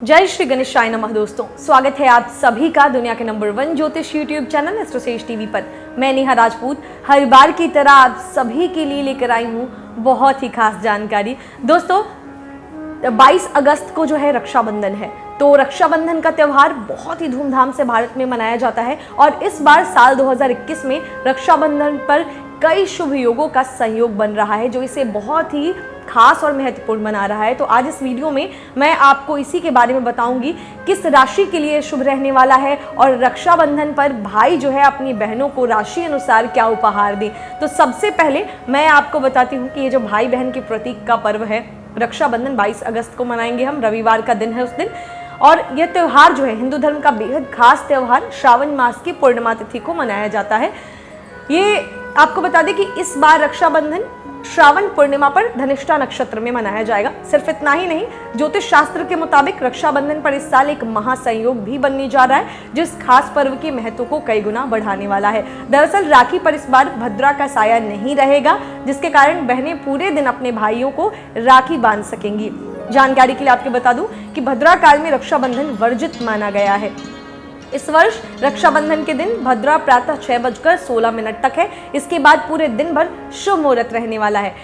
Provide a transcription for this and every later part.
जय श्री गणेशाय नमः। दोस्तों, स्वागत है आप सभी का दुनिया के नंबर 1 ज्योतिष यूट्यूब चैनल एस्ट्रोसेज टीवी पर। मैं नेहा राजपूत हर बार की तरह आप सभी के लिए लेकर आई हूँ बहुत ही खास जानकारी। दोस्तों, 22 अगस्त को जो है रक्षाबंधन है, तो रक्षाबंधन का त्यौहार बहुत ही धूमधाम से भारत में मनाया जाता है और इस बार साल 2021 में रक्षाबंधन पर कई शुभ योगों का संयोग बन रहा है जो इसे बहुत ही खास और महत्वपूर्ण बना रहा है। तो आज इस वीडियो में मैं आपको इसी के बारे में बताऊंगी किस राशि के लिए शुभ रहने वाला है और रक्षाबंधन पर भाई जो है अपनी बहनों को राशि अनुसार क्या उपहार दें। तो सबसे पहले मैं आपको बताती हूँ कि ये जो भाई बहन के प्रतीक का पर्व है रक्षाबंधन 22 अगस्त को मनाएंगे हम, रविवार का दिन है उस दिन। और यह त्यौहार जो है हिंदू धर्म का बेहद खास त्यौहार श्रावण मास की पूर्णिमा तिथि को मनाया जाता है। ये आपको बता दें कि इस बार रक्षाबंधन श्रावण पूर्णिमा पर धनिष्ठा नक्षत्र में मनाया जाएगा। सिर्फ इतना ही नहीं, ज्योतिष शास्त्र के मुताबिक रक्षाबंधन पर इस साल एक महासंयोग भी बनने जा रहा है जो इस खास पर्व के महत्व को कई गुना बढ़ाने वाला है। दरअसल राखी पर इस बार भद्रा का साया नहीं रहेगा, जिसके कारण बहनें पूरे दिन अपने भाइयों को राखी बांध सकेंगी। जानकारी के लिए आपको बता दूं कि भद्रा काल में रक्षाबंधन वर्जित माना गया है। इस वर्ष रक्षाबंधन के दिन भद्रा प्रातः 6:16 तक है। इसके बाद पूरे दिन भर शुभ मुहूर्त रहने वाला है।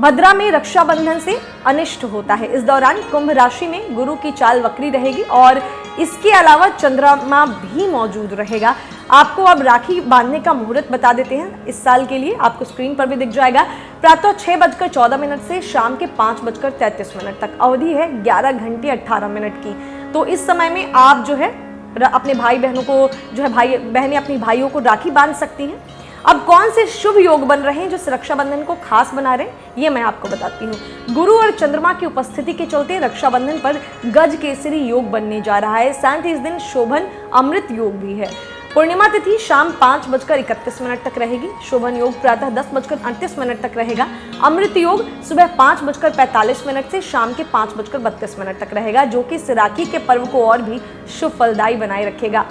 भद्रा में रक्षाबंधन से अनिष्ट होता है। इस दौरान कुंभ राशि में गुरु की चाल वक्री रहेगी और इसके अलावा चंद्रमा भी मौजूद रहेगा। आपको अब राखी बांधने का मुहूर्त बता देते हैं इस साल के लिए, आपको स्क्रीन पर भी दिख जाएगा। प्रातः 6:14 से शाम के 5:33 तक अवधि है 11 घंटे 18 मिनट की। तो इस समय में आप जो है अपने भाई बहनों को जो है भाई बहनें अपनी भाइयों को राखी बांध सकती हैं। अब कौन से शुभ योग बन रहे हैं जो इस रक्षाबंधन को खास बना रहे हैं ये मैं आपको बताती हूँ। गुरु और चंद्रमा की उपस्थिति के चलते रक्षाबंधन पर गज केसरी योग बनने जा रहा है। साथ ही इस दिन शोभन अमृत योग भी है। पूर्णिमा तिथि शाम 5:31 तक रहेगी। शोभन योग प्रातः 10:38 तक रहेगा। अमृत योग सुबह 5:45 से शाम के 5:32 तक रहेगा, जो कि इस राखी के पर्व को और भी शुभ फलदायी बनाए रखेगा।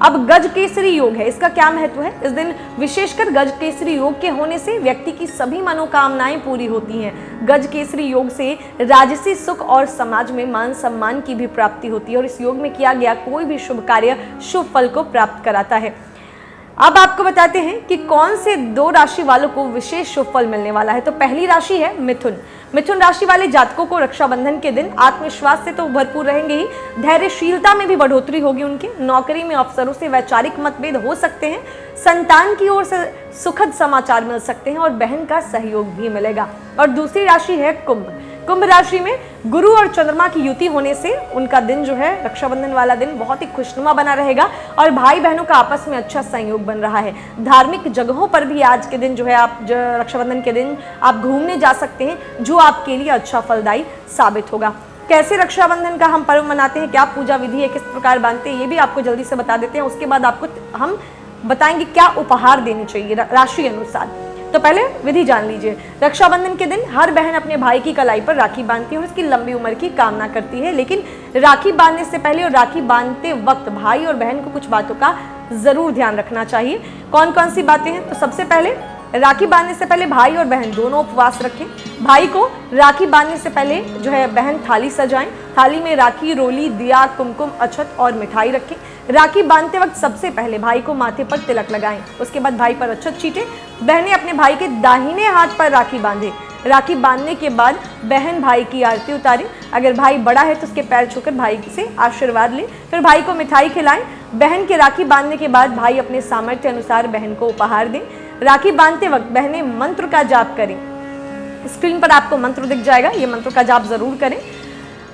अब गज केसरी योग है, इसका क्या महत्व है? इस दिन विशेषकर गज केसरी योग के होने से व्यक्ति की सभी मनोकामनाएं पूरी होती हैं। गज केसरी योग से राजसी सुख और समाज में मान सम्मान की भी प्राप्ति होती है और इस योग में किया गया कोई भी शुभ कार्य शुभ फल को प्राप्त कराता है। अब आपको बताते हैं कि कौन से 2 राशि वालों को विशेष शुभ फल मिलने वाला है। तो पहली राशि है मिथुन। मिथुन राशि वाले जातकों को रक्षाबंधन के दिन आत्मविश्वास से तो भरपूर रहेंगे ही, धैर्यशीलता में भी बढ़ोतरी होगी उनके। नौकरी में अफसरों से वैचारिक मतभेद हो सकते हैं। संतान की ओर से सुखद समाचार मिल सकते हैं और बहन का सहयोग भी मिलेगा। और दूसरी राशि है कुंभ। कुंभ राशि में गुरु और चंद्रमा की युति होने से उनका दिन जो है रक्षाबंधन वाला दिन बहुत ही खुशनुमा बना रहेगा और भाई बहनों का आपस में अच्छा संयोग बन रहा है। धार्मिक जगहों पर भी आज के दिन जो है आप रक्षाबंधन के दिन आप घूमने जा सकते हैं, जो आपके लिए अच्छा फलदायी साबित होगा। कैसे रक्षाबंधन का हम पर्व मनाते हैं, क्या पूजा विधि है, किस प्रकार बांधते हैं, ये भी आपको जल्दी से बता देते हैं। उसके बाद आपको हम बताएंगे क्या उपहार देने चाहिए राशि अनुसार। तो पहले विधि जान लीजिए। रक्षाबंधन के दिन हर बहन अपने भाई की कलाई पर राखी बांधती है और उसकी लंबी उम्र की कामना करती है। लेकिन राखी बांधने से पहले और राखी बांधते वक्त भाई और बहन को कुछ बातों का जरूर ध्यान रखना चाहिए। कौन कौन सी बातें हैं? तो सबसे पहले राखी बांधने से पहले भाई और बहन दोनों उपवास रखें। भाई को राखी बांधने से पहले जो है बहन थाली सजाएं। थाली में राखी, रोली, दिया, कुमकुम, अक्षत और मिठाई रखें। राखी बांधते वक्त सबसे पहले भाई को माथे पर तिलक लगाएं। उसके बाद भाई पर अक्षत छींटे। बहनें अपने भाई के दाहिने हाथ पर राखी बांधें। राखी बांधने के बाद बहन भाई की आरती उतारे। अगर भाई बड़ा है तो उसके पैर छूकर भाई से आशीर्वाद ले। फिर भाई को मिठाई खिलाएं। बहन के राखी बांधने के बाद भाई अपने सामर्थ्य अनुसार बहन को उपहार दें। राखी बांधते वक्त बहनें मंत्र का जाप करें। स्क्रीन पर आपको मंत्र दिख जाएगा, ये मंत्र का जाप जरूर करें।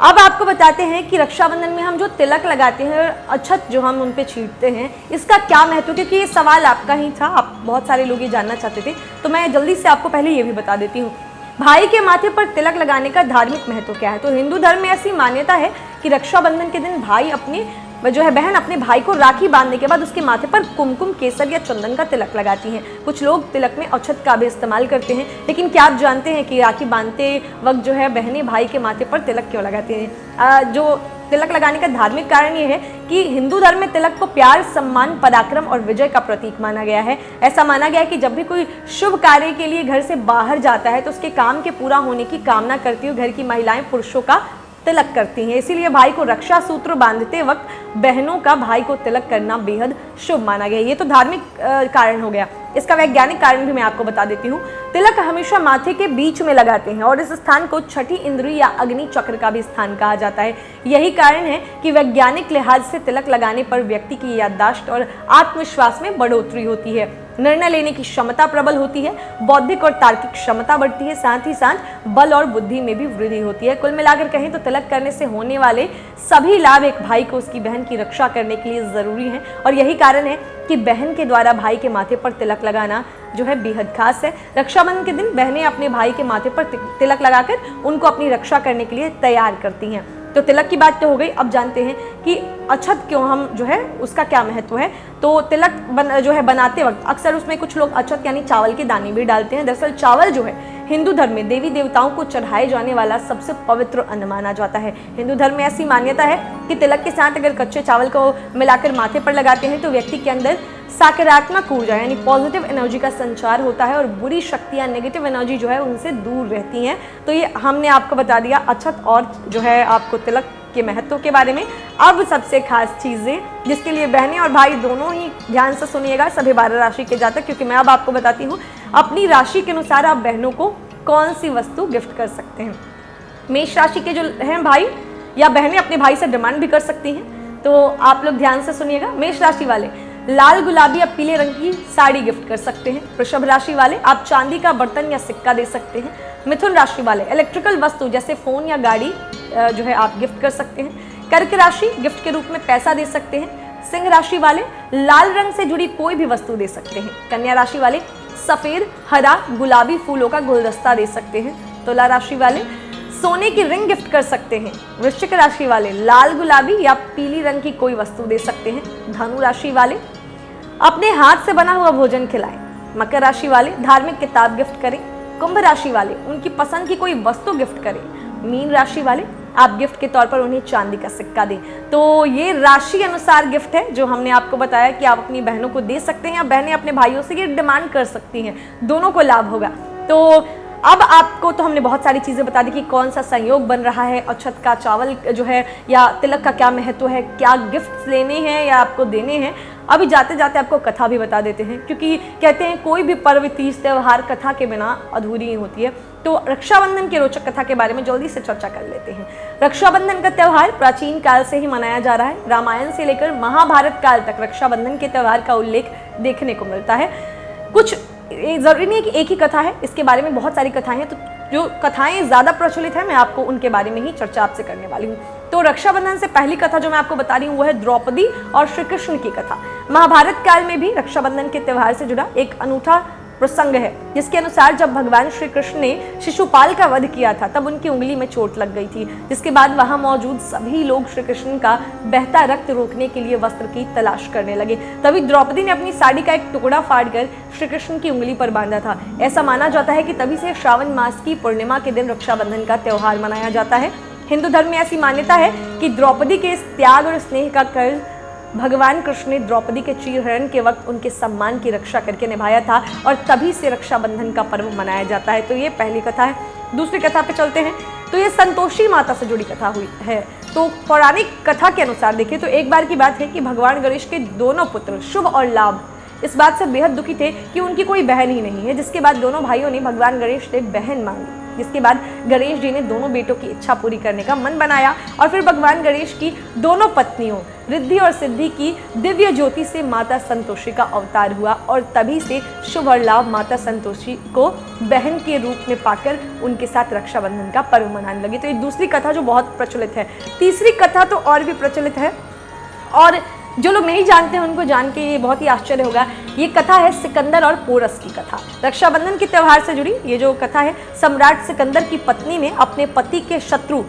अब आपको बताते हैं कि रक्षाबंधन में हम जो तिलक लगाते हैं और अक्षत जो हम उन पे छींटते हैं, इसका क्या महत्व, क्योंकि ये सवाल आपका ही था, आप बहुत सारे लोग ये जानना चाहते थे, तो मैं जल्दी से आपको पहले ये भी बता देती हूँ। भाई के माथे पर तिलक लगाने का धार्मिक महत्व क्या है? तो हिंदू धर्म में ऐसी मान्यता है कि रक्षाबंधन के दिन भाई अपने जो है बहन अपने भाई को राखी बांधने के बाद उसके माथे पर कुमकुम, केसर या चंदन का तिलक लगाती हैं। कुछ लोग तिलक में अक्षत का भी इस्तेमाल करते हैं। लेकिन क्या आप जानते हैं कि राखी बांधते वक्त जो है बहनें भाई के माथे पर तिलक क्यों लगाती हैं? जो तिलक लगाने का धार्मिक कारण ये है कि हिंदू धर्म में तिलक को प्यार, सम्मान, पराक्रम और विजय का प्रतीक माना गया है। ऐसा माना गया है कि जब भी कोई शुभ कार्य के लिए घर से बाहर जाता है तो उसके काम के पूरा होने की कामना करती हुई घर की महिलाएं पुरुषों का तिलक करती हैं। इसीलिए भाई को रक्षा सूत्र बांधते वक्त बहनों का भाई को तिलक करना बेहद शुभ माना गया। ये तो धार्मिक कारण हो गया। इसका वैज्ञानिक कारण भी मैं आपको बता देती हूँ। तिलक हमेशा माथे के बीच में लगाते हैं और इस स्थान को छठी इंद्री या अग्नि चक्र का भी स्थान कहा जाता है। यही कारण है कि वैज्ञानिक लिहाज से तिलक लगाने पर व्यक्ति की याददाश्त और आत्मविश्वास में बढ़ोतरी होती है, निर्णय लेने की क्षमता प्रबल होती है, बौद्धिक और तार्किक क्षमता बढ़ती है, साथ ही साथ बल और बुद्धि में भी वृद्धि होती है। कुल मिलाकर कहें तो तिलक करने से होने वाले सभी लाभ एक भाई को उसकी बहन की रक्षा करने के लिए जरूरी हैं और यही कारण है कि बहन के द्वारा भाई के माथे पर तिलक लगाना जो है बेहद खास है। रक्षाबंधन के दिन बहनें अपने भाई के माथे पर तिलक लगाकर उनको अपनी रक्षा करने के लिए तैयार करती हैं। तो तिलक की बात तो हो गई। अब जानते हैं कि अक्षत क्यों हम जो है उसका क्या महत्व है। तो तिलक जो है बनाते वक्त अक्सर उसमें कुछ लोग अक्षत यानी चावल के दाने भी डालते हैं। दरअसल चावल जो है हिंदू धर्म में देवी देवताओं को चढ़ाए जाने वाला सबसे पवित्र अन्न माना जाता है। हिंदू धर्म में ऐसी मान्यता है कि तिलक के साथ अगर कच्चे चावल को मिलाकर माथे पर लगाते हैं तो व्यक्ति के अंदर सकारात्मक ऊर्जा यानी पॉजिटिव एनर्जी का संचार होता है और बुरी शक्तियां, नेगेटिव एनर्जी जो है उनसे दूर रहती हैं। तो ये हमने आपको बता दिया अक्षत और जो है आपको तिलक के महत्व के बारे में। अब सबसे खास चीज़ें जिसके लिए बहनें और भाई दोनों ही ध्यान से सुनिएगा, सभी 12 राशि के जातक, क्योंकि मैं अब आपको बताती हूँ अपनी राशि के अनुसार आप बहनों को कौन सी वस्तु गिफ्ट कर सकते हैं। मेष राशि के जो हैं भाई या बहनें अपने भाई से डिमांड भी कर सकती हैं, तो आप लोग ध्यान से सुनिएगा। मेष राशि वाले लाल, गुलाबी या पीले रंग की साड़ी गिफ्ट कर सकते हैं। वृषभ राशि वाले आप चांदी का बर्तन या सिक्का दे सकते हैं। मिथुन राशि वाले इलेक्ट्रिकल वस्तु जैसे फोन या गाड़ी जो है आप गिफ्ट कर सकते हैं। कर्क राशि गिफ्ट के रूप में पैसा दे सकते हैं। सिंह राशि वाले लाल रंग से जुड़ी कोई भी वस्तु दे सकते हैं। कन्या राशि वाले सफेद, हरा, गुलाबी फूलों का गुलदस्ता दे सकते हैं। तुला राशि वाले सोने की रिंग गिफ्ट कर सकते हैं। वृश्चिक राशि वाले लाल, गुलाबी या पीली रंग की कोई वस्तु दे सकते हैं। धनु राशि वाले अपने हाथ से बना हुआ भोजन खिलाएं। मकर राशि वाले धार्मिक किताब गिफ्ट करें। कुंभ राशि वाले उनकी पसंद की कोई वस्तु गिफ्ट करें। मीन राशि वाले आप गिफ्ट के तौर पर उन्हें चांदी का सिक्का दें। तो ये राशि अनुसार गिफ्ट है जो हमने आपको बताया कि आप अपनी बहनों को दे सकते हैं या बहनें अपने भाइयों से ये डिमांड कर सकती हैं, दोनों को लाभ होगा। तो अब आपको तो हमने बहुत सारी चीज़ें बता दी कि कौन सा संयोग बन रहा है, अक्षत का चावल जो है या तिलक का क्या महत्व है, क्या गिफ्ट लेने हैं या आपको देने हैं। अभी जाते जाते आपको कथा भी बता देते हैं, क्योंकि कहते हैं कोई भी पर्व, तीज, त्यौहार कथा के बिना अधूरी ही होती है। तो रक्षाबंधन की रोचक कथा के बारे में जल्दी से चर्चा कर लेते हैं। रक्षाबंधन का त्यौहार प्राचीन काल से ही मनाया जा रहा है। रामायण से लेकर महाभारत काल तक रक्षाबंधन के त्यौहार का उल्लेख देखने को मिलता है। कुछ जरूरी नहीं है कि एक ही कथा है, इसके बारे में बहुत सारी कथाएं हैं। तो जो कथाएं ज़्यादा प्रचलित है मैं आपको उनके बारे में ही चर्चा आपसे करने वाली हूँ। तो रक्षाबंधन से पहली कथा जो मैं आपको बता रही हूँ वो है द्रौपदी और श्री कृष्ण की कथा। महाभारत काल में भी रक्षाबंधन के त्यौहार से जुड़ा एक अनूठा प्रसंग है, जिसके अनुसार जब भगवान श्री कृष्ण ने शिशुपाल का वध किया था तब उनकी उंगली में चोट लग गई थी, जिसके बाद वहां मौजूद सभी लोग श्री कृष्ण का बहता रक्त रोकने के लिए वस्त्र की तलाश करने लगे। तभी द्रौपदी ने अपनी साड़ी का एक टुकड़ा फाड़कर श्री कृष्ण की उंगली पर बांधा था। ऐसा माना जाता है कि तभी से श्रावण मास की पूर्णिमा के दिन रक्षाबंधन का त्यौहार मनाया जाता है। हिंदू धर्म में ऐसी मान्यता है कि द्रौपदी के इस त्याग और स्नेह का कर्ज भगवान कृष्ण ने द्रौपदी के चीरहरण के वक्त उनके सम्मान की रक्षा करके निभाया था और तभी से रक्षाबंधन का पर्व मनाया जाता है। तो ये पहली कथा है। दूसरी कथा पे चलते हैं। तो ये संतोषी माता से जुड़ी कथा हुई है। तो पौराणिक कथा के अनुसार देखिए तो एक बार की बात है कि भगवान गणेश के दोनों पुत्र शुभ और लाभ इस बात से बेहद दुखी थे कि उनकी कोई बहन ही नहीं है, जिसके बाद दोनों भाइयों ने भगवान गणेश से बहन मांगी। जिसके बाद गणेश जी ने दोनों बेटों की इच्छा पूरी करने का मन बनाया और फिर भगवान गणेश की दोनों पत्नियों रिद्धि और सिद्धि की दिव्य ज्योति से माता संतोषी का अवतार हुआ और तभी से शुभ और लाभ माता संतोषी को बहन के रूप में पाकर उनके साथ रक्षाबंधन का पर्व मनाने लगे। तो ये दूसरी कथा जो बहुत प्रचलित है। तीसरी कथा तो और भी प्रचलित है और जो लोग नहीं जानते हैं उनको जान के ये बहुत ही आश्चर्य होगा। ये कथा है सिकंदर और पोरस की कथा। रक्षाबंधन के त्यौहार से जुड़ी ये जो कथा है, सम्राट सिकंदर की पत्नी ने अपने पति के शत्रु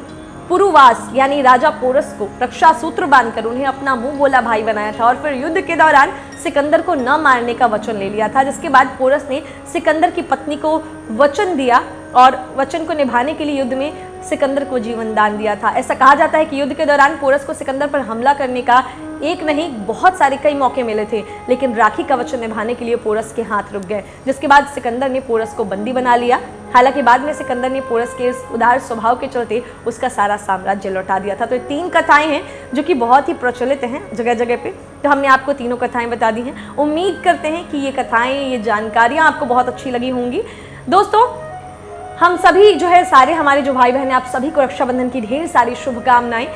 पुरुवास यानी राजा पोरस को रक्षा सूत्र बांधकर उन्हें अपना मुंह बोला भाई बनाया था और फिर युद्ध के दौरान सिकंदर को न मारने का वचन ले लिया था। जिसके बाद पोरस ने सिकंदर की पत्नी को वचन दिया और वचन को निभाने के लिए युद्ध में सिकंदर को जीवन दान दिया था। ऐसा कहा जाता है कि युद्ध के दौरान पोरस को सिकंदर पर हमला करने का एक नहीं बहुत सारे कई मौके मिले थे, लेकिन राखी का वचन निभाने के लिए पोरस के हाथ रुक गए, जिसके बाद सिकंदर ने पोरस को बंदी बना लिया। हालांकि बाद में सिकंदर ने पोरस के इस उदार स्वभाव के चलते उसका सारा साम्राज्य लौटा दिया था। तो ये 3 कथाएं हैं जो कि बहुत ही प्रचलित हैं जगह जगह पे, तो हमने आपको तीनों कथाएं बता दी हैं। उम्मीद करते हैं कि ये कथाएं, ये जानकारियाँ आपको बहुत अच्छी लगी होंगी। दोस्तों, हम सभी जो है सारे हमारे जो भाई बहन हैं, आप सभी को रक्षाबंधन की ढेर सारी शुभकामनाएं।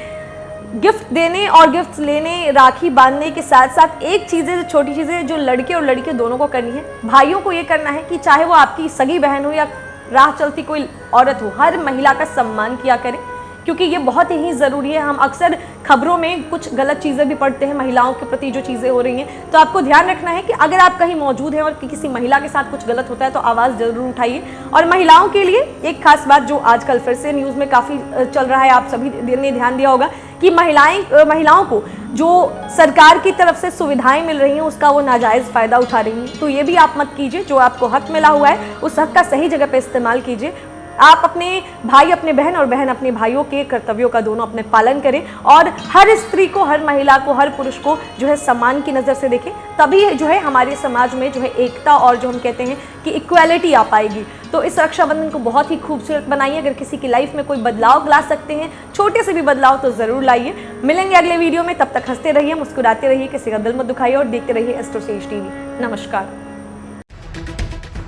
गिफ्ट देने और गिफ्ट लेने, राखी बांधने के साथ साथ एक चीज़ें, जो छोटी चीज़ें जो लड़के और लड़के दोनों को करनी है। भाइयों को ये करना है कि चाहे वो आपकी सगी बहन हो या राह चलती कोई औरत हो, हर महिला का सम्मान किया करें, क्योंकि ये बहुत ही ज़रूरी है। हम अक्सर खबरों में कुछ गलत चीज़ें भी पढ़ते हैं महिलाओं के प्रति जो चीज़ें हो रही हैं, तो आपको ध्यान रखना है कि अगर आप कहीं मौजूद हैं और किसी महिला के साथ कुछ गलत होता है तो आवाज़ ज़रूर उठाइए। और महिलाओं के लिए एक खास बात जो आजकल फिर से न्यूज़ में काफ़ी चल रहा है, आप सभी ने ध्यान दिया होगा कि महिलाओं को जो सरकार की तरफ से सुविधाएं मिल रही हैं उसका वो नाजायज़ फ़ायदा उठा रही हैं। तो ये भी आप मत कीजिए। जो आपको हक मिला हुआ है उस हक का सही जगह पे इस्तेमाल कीजिए। आप अपने भाई अपने बहन और बहन अपने भाइयों के कर्तव्यों का दोनों अपने पालन करें, और हर स्त्री को, हर महिला को, हर पुरुष को जो है सम्मान की नज़र से देखें। तभी जो है हमारे समाज में जो है एकता और जो हम कहते हैं कि इक्वालिटी आ पाएगी। तो इस रक्षाबंधन को बहुत ही खूबसूरत बनाइए। अगर किसी की लाइफ में कोई बदलाव ला सकते हैं, छोटे से भी बदलाव, तो ज़रूर लाइए। मिलेंगे अगले वीडियो में, तब तक हंसते रहिए, मुस्कुराते रहिए, किसी का दिल मत दुखाइए और देखते रहिए एस्ट्रोसेज टीवी। नमस्कार।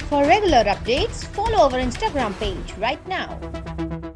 For regular updates, follow our Instagram page right now.